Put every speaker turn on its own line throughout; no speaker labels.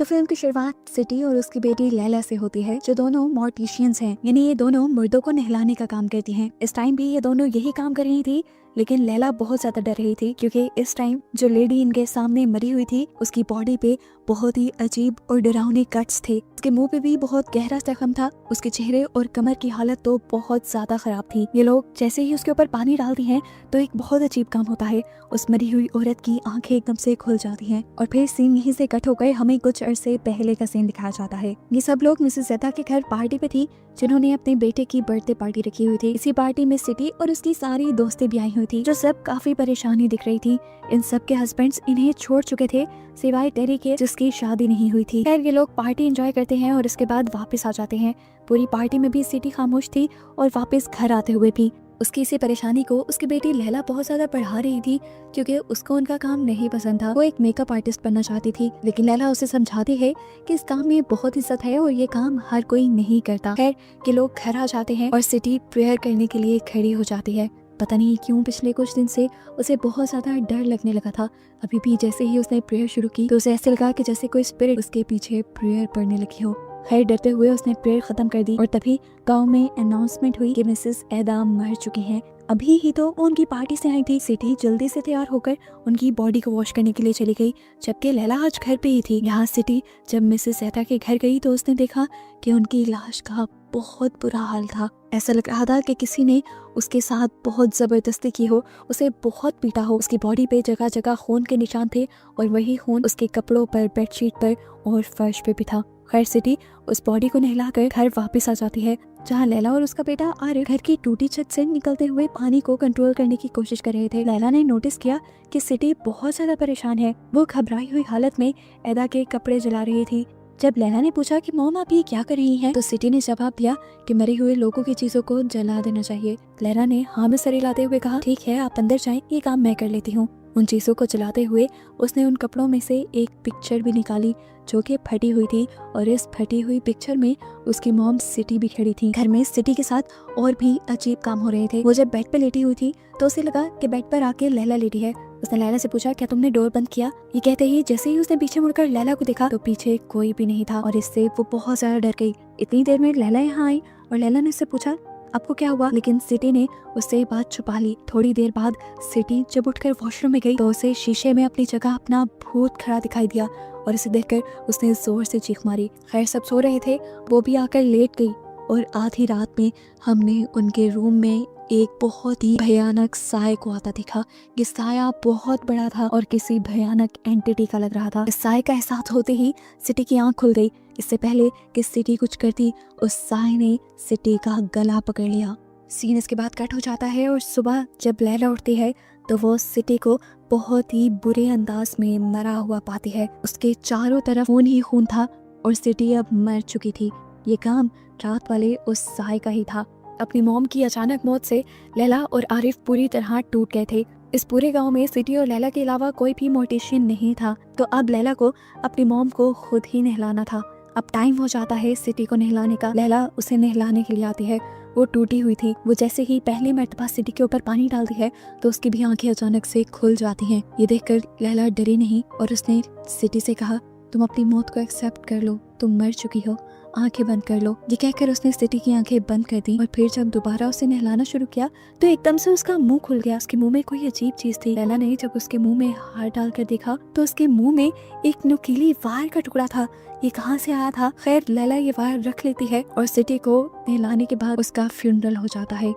तो फिल्म की शुरुआत सिटी और उसकी बेटी लैला से होती है, जो दोनों मॉर्टिशियंस हैं, यानी ये दोनों मुर्दों को नहलाने का काम करती हैं। इस टाइम भी ये दोनों यही काम कर रही थी, लेकिन लैला बहुत ज्यादा डर रही थी क्योंकि इस टाइम जो लेडी इनके सामने मरी हुई थी उसकी बॉडी पे बहुत ही अजीब और डरावने कट्स थे। उसके मुंह पे भी बहुत गहरा जख्म था। उसके चेहरे और कमर की हालत तो बहुत ज्यादा खराब थी। ये लोग जैसे ही उसके ऊपर पानी डालती हैं तो एक बहुत अजीब काम होता है, उस मरी हुई औरत की आंखें एकदम से खुल जाती हैं और फिर सीन यहीं से कट होकर हमें कुछ अरसे पहले का सीन दिखाया जाता है। ये सब लोग मिसेस ज़ेता के घर पार्टी पे थी, जिन्होंने अपने बेटे की बर्थडे पार्टी रखी हुई थी। इसी पार्टी में सिटी और उसकी सारी दोस्तें भी आई हुई थी, जो सब काफी परेशानी दिख रही थी। इन सब के हस्बैंड्स इन्हें छोड़ चुके थे, सिवाय टेरी के जिसकी शादी नहीं हुई थी। खैर ये लोग पार्टी एंजॉय करते हैं और इसके बाद वापस आ जाते हैं। पूरी पार्टी में भी सिटी खामोश थी और वापस घर आते हुए भी उसकी इसी परेशानी को उसकी बेटी लैला बहुत ज्यादा बढ़ा रही थी, क्योंकि उसको उनका काम नहीं पसंद था। वो एक मेकअप आर्टिस्ट बनना चाहती थी, लेकिन लैला उसे समझाती है कि इस काम में बहुत इज्जत है और ये काम हर कोई नहीं करता। खैर के लोग घर आ जाते हैं और सिटी प्रेयर करने के लिए खड़ी हो जाती है। पता नहीं क्यों पिछले कुछ दिन से उसे बहुत ज्यादा डर लगने लगा था। अभी भी जैसे ही उसने प्रेयर शुरू की तो उसे ऐसे लगा कि जैसे कोई स्पिरिट उसके पीछे प्रेयर पढ़ने लगी हो। खैर डरते हुए उसने प्रेयर खत्म कर दी और तभी गांव में अनाउंसमेंट हुई कि मिसेस एदा मर चुकी हैं। अभी ही तो वो उनकी पार्टी से आई थी। सिटी जल्दी से तैयार होकर उनकी बॉडी को वॉश करने के लिए चली गई, जबकि लैला आज घर पे ही थी। यहाँ सिटी जब मिसेस एदा के घर गई तो उसने देखा कि उनकी लाश का बहुत बुरा हाल था। ऐसा लग रहा था कि किसी ने उसके साथ बहुत जबरदस्ती की हो, उसे बहुत पीटा हो। उसकी बॉडी पे जगह जगह खून के निशान थे और वही खून उसके कपड़ों पर, बेडशीट पर और फर्श पे भी था। खैर सिटी उस बॉडी को नहलाकर घर वापस आ जाती है, जहाँ लैला और उसका बेटा आरिफ घर की टूटी छत से निकलते हुए पानी को कंट्रोल करने की कोशिश कर रहे थे। लैला ने नोटिस किया कि सिटी बहुत ज्यादा परेशान है। वो घबराई हुई हालत में एदा के कपड़े जला रही थी। जब लैला ने पूछा कि मॉम आप ये क्या कर रही हैं, तो सिटी ने जवाब दिया कि मरे हुए लोगों की चीजों को जला देना चाहिए। लैला ने हाँ में सर हिलाते हुए कहा, ठीक है आप अंदर जाएं, ये काम मैं कर लेती हूँ। उन चीजों को जलाते हुए उसने उन कपड़ों में से एक पिक्चर भी निकाली जो कि फटी हुई थी, और इस फटी हुई पिक्चर में उसकी मॉम सिटी भी खड़ी थी। घर में सिटी के साथ और भी अजीब काम हो रहे थे। वो जब बेड पे लेटी हुई थी तो उसे लगा कि बेड पर आके लैला लेटी है। उसने लैला से पूछा, क्या तुमने डोर बंद किया? ये कहते ही जैसे ही उसने पीछे मुड़कर लैला को देखा तो पीछे कोई भी नहीं था और इससे वो बहुत ज्यादा डर गई। इतनी देर में लैला यहाँ आई और लैला ने उससे पूछा, आपको क्या हुआ? लेकिन सिटी ने उससे बात छुपा ली। थोड़ी देर बाद सिटी जब उठकर वॉशरूम में गई तो उसे शीशे में अपनी जगह अपना भूत खड़ा दिखाई दिया और इसे देखकर उसने जोर से चीख मारी। खैर सब सो रहे थे, वो भी आकर लेट गई और आधी रात में हमने उनके रूम में एक बहुत ही भयानक साय को आता दिखा। ये साया बहुत बड़ा था और किसी भयानक एंटिटी का लग रहा था। इस साय का एहसास होते ही सिटी की आंख खुल गई। इससे पहले कि सिटी कुछ करती, उस साय ने सिटी का गला पकड़ लिया। सीन इसके बाद कट हो जाता है और सुबह जब लैला उठती है तो वो सिटी को बहुत ही बुरे अंदाज में मरा हुआ पाती है। उसके चारों तरफ खून ही खून था और सिटी अब मर चुकी थी। ये काम रात वाले उस साय का ही था। अपनी मॉम की अचानक मौत से लैला और आरिफ पूरी तरह टूट गए थे। इस पूरे गांव में सिटी और लैला के अलावा कोई भी मोर्टिशियन नहीं था, तो अब लैला को अपनी मॉम को खुद ही नहलाना था। अब टाइम हो जाता है सिटी को नहलाने का। लैला उसे नहलाने के लिए आती है। वो टूटी हुई थी। वो जैसे ही पहली मर्तबा सिटी के ऊपर पानी डालती है तो उसकी भी आंखें अचानक से खुल जाती हैं। ये देखकर लैला डरी नहीं और उसने सिटी से कहा, तुम अपनी मौत को एक्सेप्ट कर लो, तुम मर चुकी हो, आंखें बंद कर लो। ये कहकर उसने सिटी की आंखें बंद कर दी और फिर जब दोबारा उसे नहलाना शुरू किया तो एकदम से उसका मुंह खुल गया। उसके मुंह में कोई अजीब चीज थी। लैला ने जब उसके मुंह में हाथ डालकर देखा तो उसके मुंह में एक नुकीली वार का टुकड़ा था। ये कहाँ से आया था? खैर लैला ये वार रख लेती है और सिटी को नहलाने के बाद उसका फ्यूनरल हो जाता है।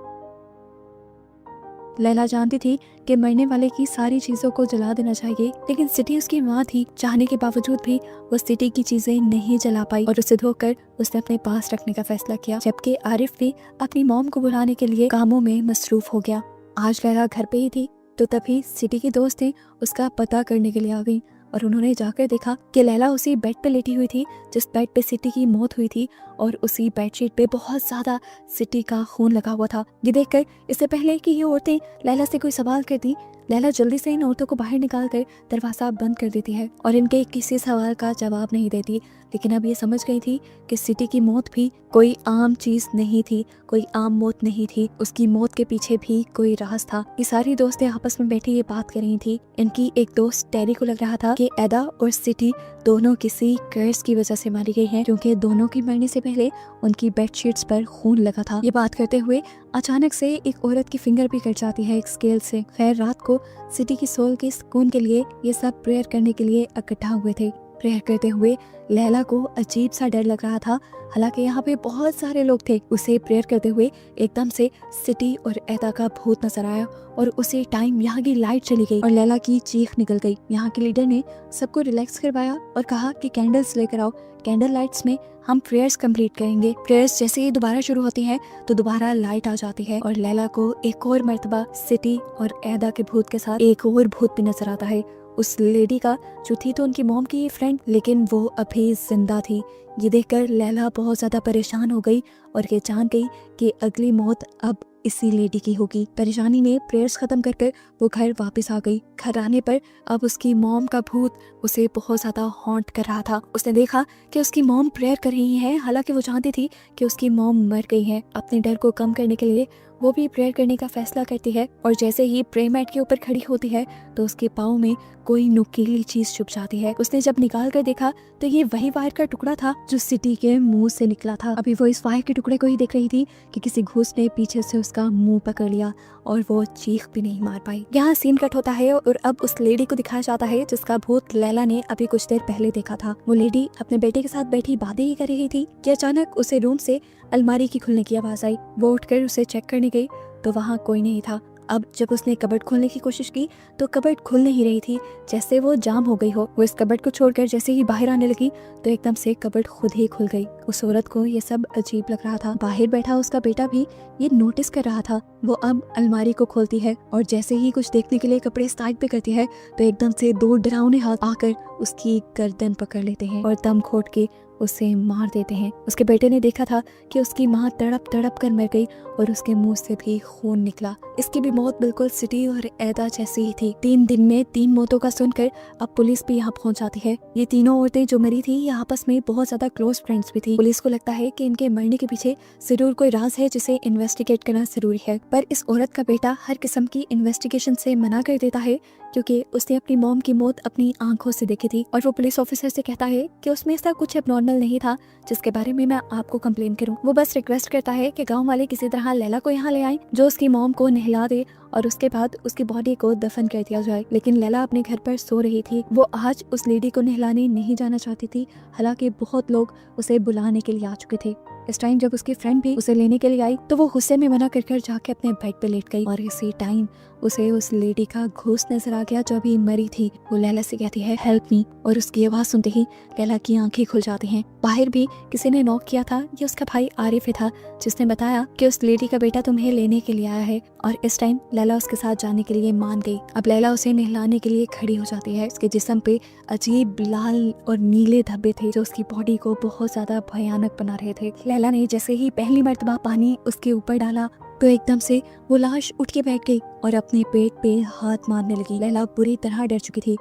लैला जानती थी कि मरने वाले की सारी चीजों को जला देना चाहिए, लेकिन सिटी उसकी माँ थी। चाहने के बावजूद भी वो सिटी की चीजें नहीं जला पाई और उसे धोकर उसने अपने पास रखने का फैसला किया। जबकि आरिफ भी अपनी मॉम को बुलाने के लिए कामों में मसरूफ हो गया। आज लैला घर पे ही थी तो तभी सिटी की दोस्तें उसका पता करने के लिए आ गई और उन्होंने जाकर देखा कि लैला उसी बेड पे लेटी हुई थी जिस बेड पे सिटी की मौत हुई थी और उसी बेडशीट पे बहुत ज्यादा सिटी का खून लगा हुआ था। ये देखकर इससे पहले कि ये औरतें लैला से कोई सवाल करती, लैला जल्दी से इन औरतों को बाहर निकाल कर दरवाजा बंद कर देती है और इनके किसी सवाल का जवाब नहीं देती। लेकिन अब ये समझ गई थी कि सिटी की मौत भी कोई आम चीज नहीं थी, कोई आम मौत नहीं थी। उसकी मौत के पीछे भी कोई राज था। ये सारी दोस्तें आपस में बैठी ये बात कर रही थी। इनकी एक दोस्त टेरी को लग रहा था कि एदा और सिटी दोनों किसी कर्ज की वजह से मारी गई हैं, क्योंकि दोनों की मरने से पहले उनकी बेडशीट्स पर खून लगा था। ये बात करते हुए अचानक से एक औरत की फिंगर भी कट जाती है एक स्केल से। खैर, रात को सिटी की सोल के सुकून के लिए ये सब प्रेयर करने के लिए इकट्ठा हुए थे। प्रेयर करते हुए लैला को अजीब सा डर लग रहा था। हालांकि यहाँ पे बहुत सारे लोग थे। उसे प्रेयर करते हुए एकदम से सिटी और एदा का भूत नजर आया और उसी टाइम यहाँ की लाइट चली गई और लैला की चीख निकल गई। यहाँ के लीडर ने सबको रिलैक्स करवाया और कहा कि कैंडल्स लेकर आओ, कैंडल लाइट्स में हम प्रेयर्स कंप्लीट करेंगे। प्रेयर्स जैसे ही दोबारा शुरू होती हैं तो दोबारा लाइट आ जाती है और लैला को एक और मर्तबा सिटी और एदा के भूत के साथ एक और भूत भी नजर आता है। उस लेडी का जो थी तो उनकी मॉम की फ्रेंड, लेकिन वो अभी जिंदा थी। ये देखकर लैला बहुत ज्यादा परेशान हो गई और ये जान गई कि अगली मौत अब इसी लेडी की होगी। परेशानी में प्रेयर्स खत्म कर वो घर वापस आ गई। घर आने पर अब उसकी मॉम का भूत उसे बहुत ज्यादा हॉन्ट कर रहा था। उसने देखा कि उसकी मॉम प्रेयर कर रही है, हालांकि वो जानती थी कि उसकी मॉम मर गई है। अपने डर को कम करने के लिए वो भी प्रेयर करने का फैसला करती है और जैसे ही प्रे मैट के ऊपर खड़ी होती है तो उसके पाँव में कोई नुकीली चीज छुप जाती है। उसने जब निकाल कर देखा तो ये वही वायर का टुकड़ा था जो सिटी के मुंह से निकला था। अभी वो इस वायर के टुकड़े को ही देख रही थी कि किसी घूस ने पीछे से उसका मुंह पकड़ लिया और वो चीख भी नहीं मार पाई। यहाँ सीन कट होता है और अब उस लेडी को दिखाया जाता है जिसका भूत लैला ने अभी कुछ देर पहले देखा था। वो लेडी अपने बेटे के साथ बैठी बातें ही कर रही थी कि अचानक उसे रूम से अलमारी की खुलने की आवाज आई। वो उठकर उसे चेक करने गई तो वहाँ कोई नहीं था। अब जब उसने कबर्ड खोलने की कोशिश की तो कबर्ड खुल नहीं रही थी, जैसे वो जाम हो गई हो। वो इस कबर्ड को छोड़कर जैसे ही बाहर आने लगी तो एकदम से कबर्ड खुद ही खुल गई। उस औरत को ये सब अजीब लग रहा था। बाहर बैठा उसका बेटा भी ये नोटिस कर रहा था। वो अब अलमारी को खोलती है और जैसे ही कुछ देखने के लिए कपड़े साइड पे करती है तो एकदम से दो डरावने हाथ आकर उसकी गर्दन पकड़ लेते हैं और दम घोट के उसे मार देते हैं। उसके बेटे ने देखा था कि उसकी माँ तड़प तड़प कर मर गई और उसके मुंह से भी खून निकला। इसकी भी मौत बिल्कुल सिटी और एदा जैसी ही थी। 3 दिन में 3 मौतों का सुनकर अब पुलिस भी यहाँ पहुँच जाती है। ये तीनों औरतें जो मरी थी ये आपस में बहुत ज्यादा क्लोज फ्रेंड्स भी थी। पुलिस को लगता है कि इनके मरने के पीछे जरूर कोई राज है जिसे इन्वेस्टिगेट करना जरूरी है। पर इस औरत का बेटा हर किस्म की इन्वेस्टिगेशन से मना कर देता है क्योंकि उसने अपनी मॉम की मौत अपनी आंखों से देखी थी और वो पुलिस ऑफिसर से कहता है कि उसमें ऐसा कुछ एबनॉर्मल नहीं था जिसके बारे में मैं आपको कंप्लेन करूं। वो बस रिक्वेस्ट करता है कि गांव वाले किसी तरह लैला को यहाँ ले आए जो उसकी मॉम को नहला दे और उसके बाद उसकी बॉडी को दफन कर दिया जाए। लेकिन लैला अपने घर पर सो रही थी। वो आज उस लेडी को नहलाने नहीं जाना चाहती थी, हालांकि बहुत लोग उसे बुलाने के लिए आ चुके थे। इस टाइम जब उसकी फ्रेंड भी उसे लेने के लिए आई तो वो गुस्से में मना कर जाके अपने बेड पे लेट गई और इसी टाइम उसे उस लेडी का घूस नजर आ गया जो अभी मरी थी। वो लैला से कहती है हेल्प मी और उसकी आवाज सुनते ही लैला की आंखें खुल जाती हैं। बाहर भी किसी ने नॉक किया था। ये उसका भाई आरिफ था जिसने बताया कि उस लेडी का बेटा तुम्हें लेने के लिए आया है और इस टाइम लैला उसके साथ जाने के लिए मान गई। अब लैला उसे नहलाने के लिए खड़ी हो जाती है। उसके जिस्म पे अजीब लाल और नीले धब्बे थे जो उसकी बॉडी को बहुत ज्यादा भयानक बना रहे थे। लैला ने जैसे ही पहली मर्तबा पानी उसके ऊपर डाला तो एकदम से वो लाश उठ के बैठ गई और अपने पेट पे हाथ मारने लगी। लैला बुरी तरह डर चुकी थी।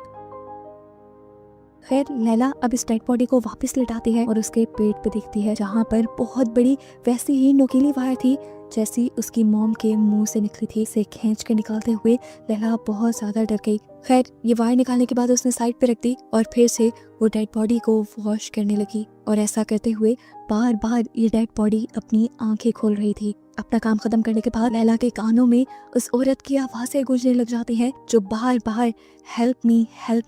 खैर, लैला अब इस डेड बॉडी को वापस लिटाती है और उसके पेट पे दिखती है जहाँ पर बहुत बड़ी वैसी ही नुकीली वायर थी जैसी उसकी मॉम के मुंह से निकली थी। इसे खींच के निकालते हुए लैला बहुत ज्यादा डर गई। खैर, ये वायर निकालने के बाद उसने साइड पे रख दी और फिर से वो डेड बॉडी को वॉश करने लगी और ऐसा करते हुए बार बार ये डेड बॉडी अपनी आंखें खोल रही थी। अपना काम खत्म करने के बाद लैला के कानों में उस औरत की आवाजें गूंजने लग जाती हैं जो बार बार हेल्प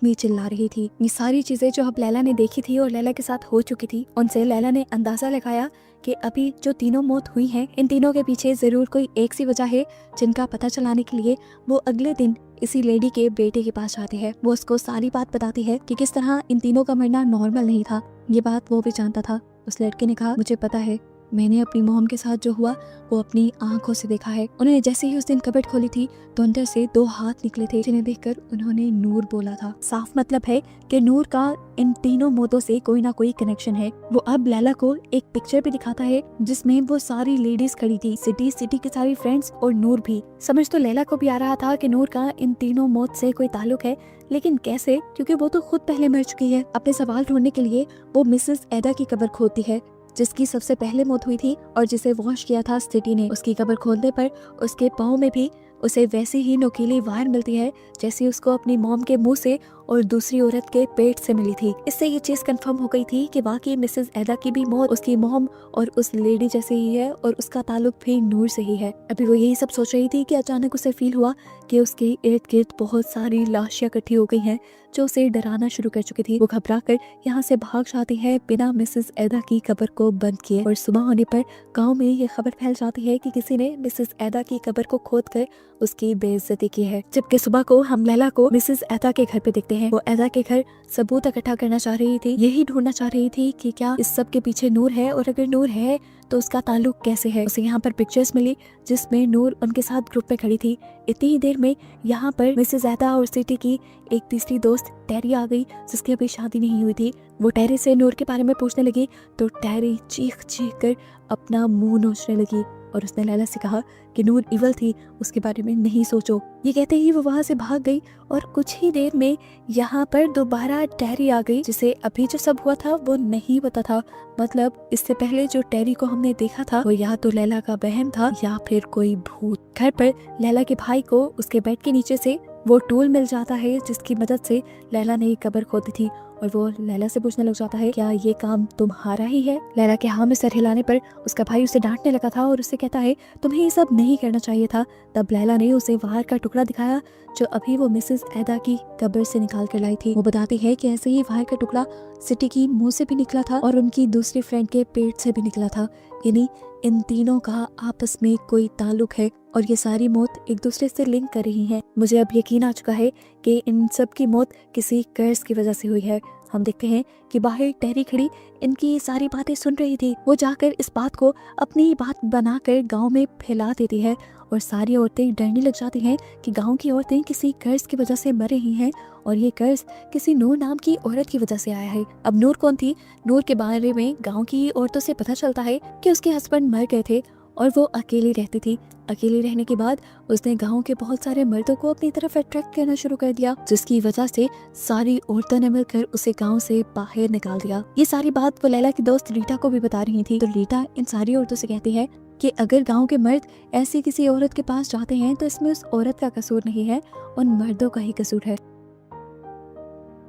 मी चिल्ला रही थी। ये सारी चीजें जो अब लैला ने देखी थी और लैला के साथ हो चुकी थी, उनसे लैला ने अंदाजा लगाया कि अभी जो तीनों मौत हुई हैं इन तीनों के पीछे जरूर कोई एक सी वजह है जिनका पता चलाने के लिए वो अगले दिन इसी लेडी के बेटे के पास जाती है। वो उसको सारी बात बताती है कि किस तरह इन तीनों का मरना नॉर्मल नहीं था। ये बात वो भी जानता था। उस लड़के ने कहा मुझे पता है मैंने अपनी मॉम के साथ जो हुआ वो अपनी आंखों से देखा है। उन्होंने जैसे ही उस दिन कबर्ड खोली थी तो अंदर से 2 हाथ निकले थे, जिन्हें देखकर उन्होंने नूर बोला था। साफ मतलब है कि नूर का इन तीनों मौतों से कोई ना कोई कनेक्शन है। वो अब लैला को एक पिक्चर भी दिखाता है जिसमें वो सारी लेडीज खड़ी थी, सिटी के सारी फ्रेंड्स और नूर भी। समझ तो लैला को भी आ रहा था कि नूर का इन तीनों मौत से कोई ताल्लुक है, लेकिन कैसे, क्योंकि वो तो खुद पहले मर चुकी है। अपने सवाल ढूंढने के लिए वो मिसेस एडा की कब्र खोदती है, जिसकी सबसे पहले मौत हुई थी और जिसे वॉश किया था सिटी ने। उसकी कब्र खोदने पर उसके पाँव में भी उसे वैसी ही नुकीली वायर मिलती है जैसी उसको अपनी मॉम के मुंह से और दूसरी औरत के पेट से मिली थी। इससे ये चीज कंफर्म हो गई थी कि वाकई मिसेस एडा की भी मौत उसकी मॉम और उस लेडी जैसे ही है और उसका ताल्लुक भी नूर से ही है। अभी वो यही सब सोच रही थी कि अचानक उसे फील हुआ कि उसके इर्द गिर्द बहुत सारी लाशियां इकट्ठी हो गई हैं जो उसे डराना शुरू कर चुकी थी। वो घबरा कर यहाँ से भाग जाती है बिना मिसेस एडा की कब्र को बंद किए, और सुबह होने पर गांव में ये खबर फैल जाती है कि किसी ने मिसेस एडा की कब्र को खोद कर उसकी बेइज्जती की है। जबकि सुबह को हम लैला को मिसेस एडा के घर पे देखते हैं। वो एडा के घर सबूत इकट्ठा करना चाह रही थी, यही ढूंढना चाह रही थी कि क्या इस सब के पीछे नूर है, और अगर नूर है तो उसका ताल्लुक कैसे है। उसे यहाँ पर पिक्चर्स मिली जिसमें नूर उनके साथ ग्रुप में खड़ी थी। इतनी ही देर में यहाँ पर मिसेस एडा और सिटी की एक तीसरी दोस्त टेरी आ गई, जिसकी अभी शादी नहीं हुई थी। वो टेरी से नूर के बारे में पूछने लगी तो टेरी चीख चीख कर अपना मुंह नोचने लगी और उसने लैला से कहा कि नूर इवल थी, उसके बारे में नहीं सोचो। ये कहते ही वो वहाँ से भाग गई और कुछ ही देर में यहाँ पर दोबारा टेरी आ गई, जिसे अभी जो सब हुआ था वो नहीं पता था। मतलब इससे पहले जो टेरी को हमने देखा था वो या तो लैला का बहम था या फिर कोई भूत। घर पर लैला के भाई को उसके बेड के नीचे से वो टूल मिल जाता है जिसकी मदद से लैला ने कब्र खोदी थी, और वो लैला से पूछने लग जाता है क्या ये काम तुम्हारा ही है। लैला के हाँ में सर हिलाने पर उसका भाई उसे डांटने लगा था और उससे कहता है तुम्हें ये सब नहीं करना चाहिए था। तब लैला ने उसे वार का टुकड़ा दिखाया जो अभी वो मिसेस एडा की कब्र से निकाल कर लाई थी। वो बताती है कि ऐसे ही वार का टुकड़ा सिटी की मुंह से भी निकला था और उनकी दूसरी फ्रेंड के पेट से भी निकला था, यानी इन तीनों का आपस में कोई ताल्लुक है और ये सारी मौत एक दूसरे से लिंक कर रही हैं। मुझे अब यकीन आ चुका है कि इन सब की मौत किसी कर्ज की वजह से हुई है। हम देखते हैं कि बाहर टेरी खड़ी इनकी सारी बातें सुन रही थी। वो जाकर इस बात को अपनी बात बनाकर गांव में फैला देती है और सारी औरतें डरने लग जाती हैं कि गांव की औरतें किसी कर्ज की वजह से मर रही हैं और ये कर्ज किसी नूर नाम की औरत की वजह से आया है। अब नूर कौन थी? नूर के बारे में गांव की औरतों से पता चलता है कि उसके हस्बैंड मर गए थे और वो अकेली रहती थी। अकेली रहने के बाद उसने गांव के बहुत सारे मर्दों को अपनी तरफ अट्रैक्ट करना शुरू कर दिया, जिसकी वजह से सारी औरतों ने मिलकर उसे गांव से बाहर निकाल दिया। ये सारी बात वो लैला की दोस्त रीटा को भी बता रही थी। तो रीटा इन सारी औरतों से कहती है कि अगर गांव के मर्द ऐसी किसी औरत के पास जाते हैं तो इसमें उस औरत का कसूर नहीं है, उन मर्दों का ही कसूर है।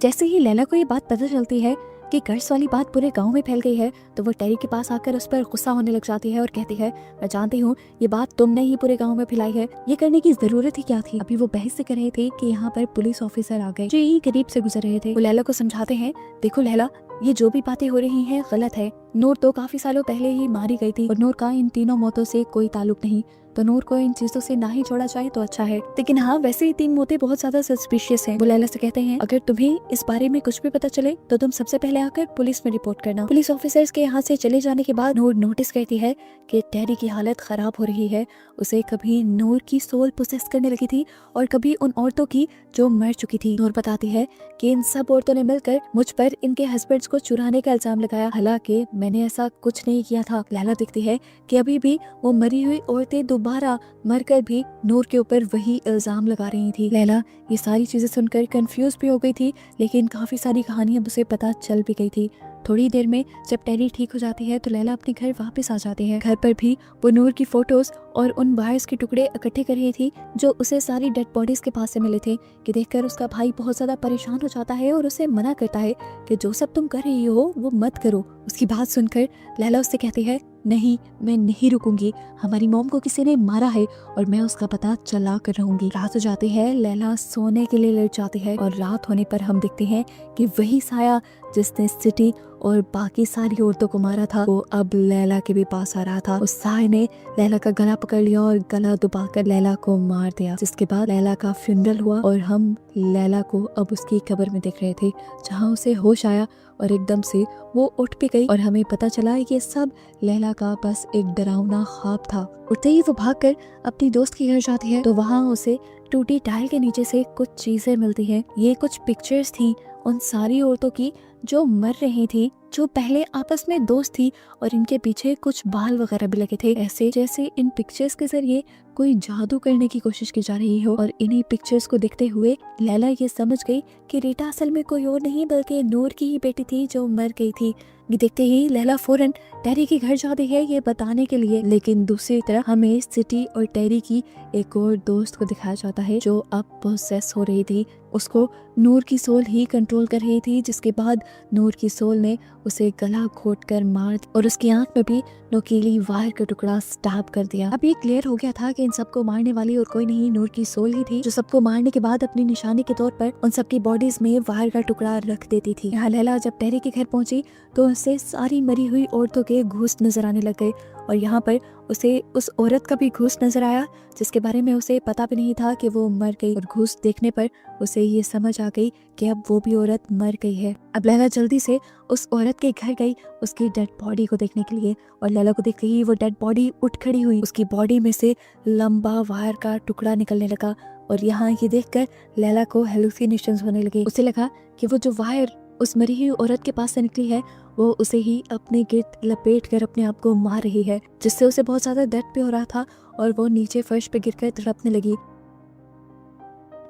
जैसे ही लैला को ये बात पता चलती है कि कर्ज वाली बात पूरे गांव में फैल गई है तो वो टेरी के पास आकर उस पर गुस्सा होने लग जाती है और कहती है मैं जानती हूँ ये बात तुमने ही पूरे गांव में फैलाई है, ये करने की जरूरत ही क्या थी। अभी वो बहस से कर रहे थे कि यहाँ पर पुलिस ऑफिसर आ गए जो यही करीब से गुजर रहे थे। वो लैला को समझाते हैं देखो लैला, ये जो भी बातें हो रही हैं गलत है। नूर तो काफी सालों पहले ही मारी गई थी और नूर का इन तीनों मौतों से कोई ताल्लुक नहीं, तो नूर को इन चीजों से ना ही छोड़ा जाए तो अच्छा है। लेकिन हाँ, वैसे ही 3 मौतें बहुत ज्यादा सस्पिशियस हैं। वो लैला से कहते हैं अगर तुम्हें इस बारे में कुछ भी पता चले तो तुम सबसे पहले आकर पुलिस में रिपोर्ट करना। पुलिस ऑफिसर्स के यहाँ से चले जाने के बाद नूर नोटिस करती है कि टेरी की हालत खराब हो रही है। उसे कभी नूर की सोल पोसेस करने लगी थी और कभी उन औरतों की जो मर चुकी थी। नूर बताती है कि इन सब औरतों ने मिलकर मुझ पर इनके हस्बैंड्स को चुराने का इल्जाम लगाया, हालांकि मैंने ऐसा कुछ नहीं किया था। लैला दिखती है कि अभी भी वो मरी हुई औरतें दोबारा मरकर भी नूर के ऊपर वही इल्जाम लगा रही थी। लैला ये सारी चीजें सुनकर कंफ्यूज भी हो गई थी, लेकिन काफी सारी कहानियां उसे पता चल भी गई थी। थोड़ी देर में जब टेरी ठीक हो जाती है तो लैला अपने घर वापस आ जाती है। घर पर भी वो नूर की फोटोज और उन वायर्स के टुकड़े इकट्ठे कर रही थी जो उसे सारी डेड बॉडीज के पास से मिले थे, कि देखकर उसका भाई बहुत ज्यादा परेशान हो जाता है और उसे मना करता है कि जो सब तुम कर रही हो वो मत करो। उसकी बात सुनकर लैला उससे कहती है नहीं, मैं नहीं रुकूंगी, हमारी मॉम को किसी ने मारा है और मैं उसका पता चला कर रहूंगी। रात हो जाती है, लैला सोने के लिए लेट जाती है और रात होने पर हम देखते हैं कि वही साया जिसने सिटी और बाकी सारी औरतों को मारा था वो अब लैला के भी पास आ रहा था। उस साय ने लैला का गला पकड़ लिया और गला दबाकर लैला को मार दिया, जिसके बाद लैला का फ्यूनरल हुआ और हम लैला को अब उसकी कब्र में देख रहे थे, जहाँ उसे होश आया और एकदम से वो उठ भी गई और हमें पता चला ये सब लैला का बस एक डरावना ख्वाब था। उठते ही वो भागकर अपनी दोस्त के घर जाती है तो वहाँ उसे टूटी टाइल के नीचे से कुछ चीजें मिलती हैं। ये कुछ पिक्चर्स थी उन सारी औरतों की जो मर रही थी, जो पहले आपस में दोस्त थी और इनके पीछे कुछ बाल वगैरह भी लगे थे, ऐसे जैसे इन पिक्चर्स के जरिए कोई जादू करने की कोशिश की जा रही हो। और इन्हीं पिक्चर्स को देखते हुए लैला ये समझ गई कि रीटा असल में कोई और नहीं बल्कि नूर की ही बेटी थी जो मर गई थी। ये देखते ही लैला फौरन टेरी के घर जाती है ये बताने के लिए, लेकिन दूसरी तरफ हमें सिटी और टेरी की एक और दोस्त को दिखाया जाता है जो अब पोसेस हो रही थी। उसको नूर की सोल ही कंट्रोल कर रही थी, जिसके बाद नूर की सोल ने उसे गला घोटकर मार और उसकी आंख में भी नोकीली वायर का टुकड़ा स्टैब कर दिया। अब ये क्लियर हो गया था कि इन सबको मारने वाली और कोई नहीं नूर की सोल ही थी, जो सबको मारने के बाद अपनी निशानी के तौर पर उन सबकी बॉडीज में वायर का टुकड़ा रख देती थी। यहाँ लैला जब टेरी के घर पहुंची तो उसे सारी मरी हुई औरतों के घूस नजर आने लग गए और यहाँ पर उसे उस औरत का भी घूस नजर आया जिसके बारे में उसे पता भी नहीं था कि वो मर गई, और घूस देखने पर उसे ये समझ आ गई कि अब वो भी औरत मर गई है। अब लैला जल्दी से उस औरत के घर गई उसकी डेड बॉडी को देखने के लिए, और लैला को देखते ही वो डेड बॉडी उठ खड़ी हुई, उसकी बॉडी में से लंबा वायर का टुकड़ा निकलने लगा और यहाँ ये देखकर लैला को हेलुसिनेशंस होने लगे। उसे लगा कि वो जो वायर उस मरी हुई औरत के पास से निकली है वो उसे ही अपने गिर्द लपेट कर अपने आप को मार रही है, जिससे उसे बहुत ज्यादा दर्द भी हो रहा था और वो नीचे फर्श पे गिरकर तड़पने लगी।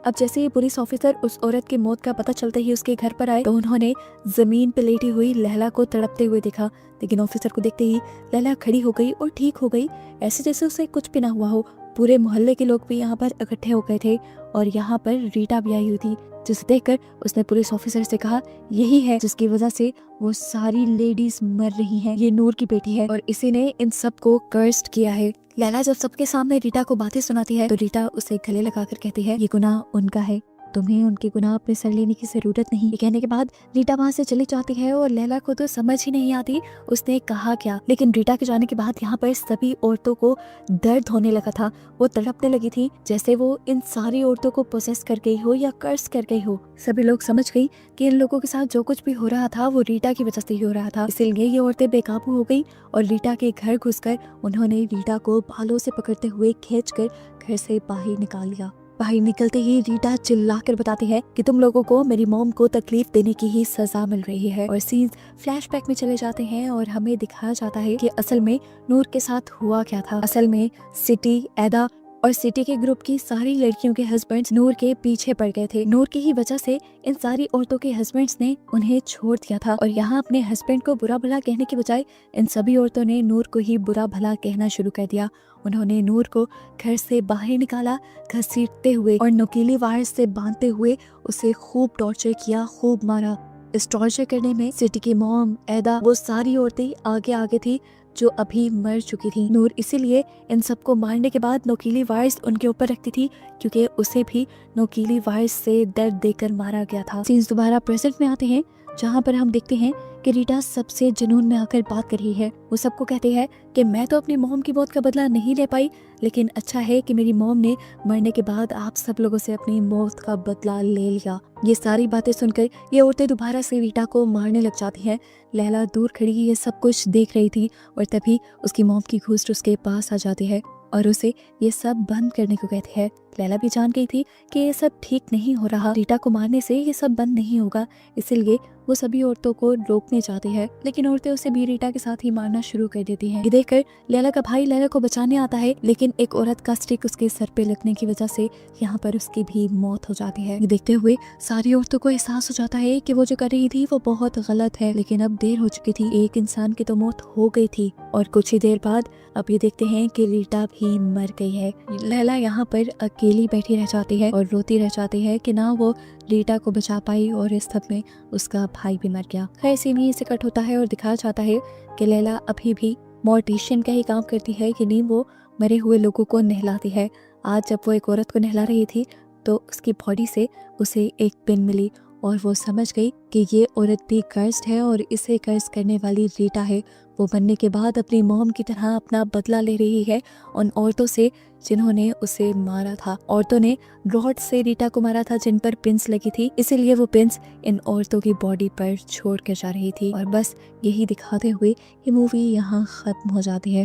अब जैसे ही पुलिस ऑफिसर उस औरत की मौत का पता चलते ही उसके घर पर आए तो उन्होंने जमीन पे लेटी हुई लैला को तड़पते हुए देखा, लेकिन ऑफिसर को देखते ही लैला खड़ी हो गई और ठीक हो गई, ऐसे जैसे उसे कुछ भी ना हुआ हो। पूरे मोहल्ले के लोग भी यहाँ पर इकट्ठे हो गए थे और यहाँ पर रीटा भी आई हुई थी, जिसे देखकर उसने पुलिस ऑफिसर से कहा यही है जिसकी वजह से वो सारी लेडीज मर रही हैं, ये नूर की बेटी है और इसी ने इन सबको कर्स्ड किया है। लैला जब सबके सामने रीटा को बातें सुनाती है तो रीटा उसे गले लगाकर कहती है ये गुनाह उनका है, तुम्हें उनके गुनाह अपने सर लेने की जरूरत नहीं। ये कहने के बाद रीटा वहाँ से चली जाती है और लैला को तो समझ ही नहीं आती उसने कहा क्या, लेकिन रीटा के जाने के बाद यहाँ पर सभी औरतों को दर्द होने लगा था। वो तड़पने लगी थी जैसे वो इन सारी औरतों को पोसेस कर गई हो या कर्स कर गई हो। सभी लोग समझ गई कि इन लोगों के साथ जो कुछ भी हो रहा था वो रीटा की वजह से ही हो रहा था, इसलिए ये औरतें बेकाबू हो गई और रीटा के घर घुसकर उन्होंने रीटा को बालों से पकड़ते हुए खींचकर घर से बाहर निकाल लिया। बाहर निकलते ही रीटा चिल्लाकर बताती है कि तुम लोगों को मेरी मॉम को तकलीफ देने की ही सजा मिल रही है, और सीन्स फ्लैशबैक में चले जाते हैं और हमें दिखाया जाता है कि असल में नूर के साथ हुआ क्या था। असल में सिटी, एदा और सिटी के ग्रुप की सारी लड़कियों के हस्बैंड्स नूर के पीछे पड़ गए थे। नूर की ही वजह से इन सारी औरतों के हस्बैंड्स ने उन्हें छोड़ दिया था और यहाँ अपने हस्बैंड को बुरा भला कहने की बजाय इन सभी औरतों ने नूर को ही बुरा भला कहना शुरू कर दिया। उन्होंने नूर को घर से बाहर निकाला घसीटते हुए और नुकीली वायर से बांधते हुए उसे खूब टॉर्चर किया, खूब मारा। इस टॉर्चर करने में सिटी की मॉम, एदा, वो सारी औरतें आगे आगे थी जो अभी मर चुकी थी। नूर इसीलिए इन सबको मारने के बाद नोकीली वायर्स उनके ऊपर रखती थी क्योंकि उसे भी नोकीली वायर्स से दर्द देकर मारा गया था। सीन्स दोबारा प्रेजेंट में आते हैं जहाँ पर हम देखते हैं कि रीटा सबसे जुनून में आकर बात कर रही है। वो सबको कहती है कि मैं तो अपनी मॉम की मौत का बदला नहीं ले पाई, लेकिन अच्छा है कि मेरी मॉम ने मरने के बाद आप सब लोगों से अपनी मौत का बदला ले लिया। ये सारी बातें सुनकर ये औरतें दोबारा से रीटा को मारने लग जाती हैं। लैला दूर खड़ी ये सब कुछ देख रही थी और तभी उसकी मॉम की घूस्ट उसके पास आ जाती है और उसे ये सब बंद करने को कहती है। लैला भी जान गई थी कि ये सब ठीक नहीं हो रहा, रीटा को मारने से ये सब बंद नहीं होगा, इसलिए वो सभी औरतों को रोकने चाहती है, लेकिन औरतें उसे भी रीटा के साथ ही मारना शुरू कर देती हैं। ये देखकर लैला का भाई लैला को बचाने आता है, लेकिन एक औरत का स्टिक उसके सर पे लगने की वजह से यहाँ पर उसकी भी मौत हो जाती है। ये देखते हुए सारी औरतों को एहसास हो जाता है कि वो जो कर रही थी वो बहुत गलत है, लेकिन अब देर हो चुकी थी, एक इंसान की तो मौत हो गई थी। और कुछ ही देर बाद अब ये देखते हैं कि रीटा भी मर गई है। लैला यहाँ पर अकेली बैठी रह जाती है और रोती रह जाती है कि ना वो रीटा को बचा पाई और इस सब में उसका भाई भी मर गया। खैर सीन ही से कट होता है और दिखाया जाता है कि लैला अभी भी मॉर्टिशियन का ही काम करती है कि नहीं, वो मरे हुए लोगों को नहलाती है। आज जब वो एक औरत को नहला रही थी तो उसकी बॉडी से उसे एक पिन मिली और वो समझ गई कि ये औरत भी कर्स्ड है और इसे कर्ज करने वाली रीटा है। वो बनने के बाद अपनी मॉम की तरह अपना बदला ले रही है उन औरतों से जिन्होंने उसे मारा था। औरतों ने रॉड से रीटा को मारा था जिन पर पिंस लगी थी, इसीलिए वो पिंस इन औरतों की बॉडी पर छोड़ कर जा रही थी। और बस यही दिखाते हुए ये मूवी यहाँ खत्म हो जाती है।